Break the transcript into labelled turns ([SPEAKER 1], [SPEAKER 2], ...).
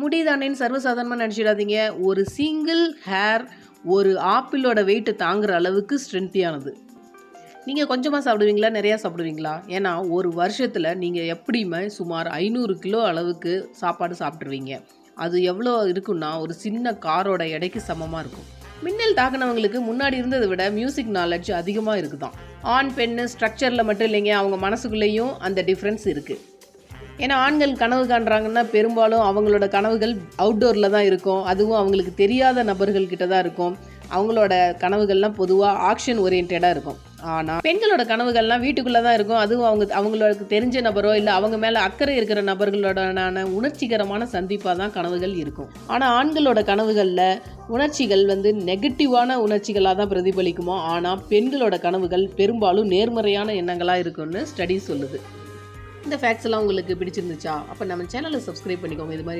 [SPEAKER 1] முடிதானேன்னு சர்வசாதாரணமாக நினச்சிடாதீங்க. ஒரு சிங்கிள் ஹேர் ஒரு ஆப்பிளோட வெயிட்டு தாங்குற அளவுக்கு ஸ்ட்ரென்த்தியானது. நீங்கள் கொஞ்சமாக சாப்பிடுவீங்களா, நிறையா சாப்பிடுவீங்களா? ஏன்னா ஒரு வருஷத்தில் நீங்கள் எப்படியுமே சுமார் 500 கிலோ அளவுக்கு சாப்பாடு சாப்பிட்ருவீங்க. அது எவ்வளோ இருக்குன்னா ஒரு சின்ன காரோட எடைக்கு சமமாக இருக்கும். மின்னல் தாக்குனவங்களுக்கு முன்னாடி இருந்ததை விட மியூசிக் நாலேஜ் அதிகமாக இருக்குதான். ஆண் பெண்ணு ஸ்ட்ரக்சரில் மட்டும் இல்லைங்க, அவங்க மனசுக்குள்ளேயும் அந்த டிஃப்ரென்ஸ் இருக்குது. ஏன்னா ஆண்கள் கனவு காண்றாங்கன்னா பெரும்பாலும் அவங்களோட கனவுகள் அவுட்டோரில் தான் இருக்கும். அதுவும் அவங்களுக்கு தெரியாத நபர்கள் கிட்ட தான் இருக்கும். அவங்களோட கனவுகள்லாம் பொதுவாக ஆக்ஷன் ஓரியன்டாக இருக்கும். ஆனால் பெண்களோட கனவுகள்லாம் வீட்டுக்குள்ளே தான் இருக்கும். அதுவும் அவங்களுக்கு தெரிஞ்ச நபரோ இல்லை அவங்க மேலே அக்கறை இருக்கிற நபர்களோடனான உணர்ச்சிகரமான சந்திப்பாக தான் கனவுகள் இருக்கும். ஆனால் ஆண்களோட கனவுகளில் உணர்ச்சிகள் நெகட்டிவான உணர்ச்சிகளாக தான் பிரதிபலிக்குமோ. ஆனால் பெண்களோட கனவுகள் பெரும்பாலும் நேர்மறையான எண்ணங்களாக இருக்கும்னு ஸ்டடி சொல்லுது. இந்த ஃபேக்ட்ஸ் எல்லாம் உங்களுக்கு பிடிச்சிருந்துச்சா? அப்போ நம்ம சேனலை சப்ஸ்கிரைப் பண்ணிக்கோங்க. இது மாதிரி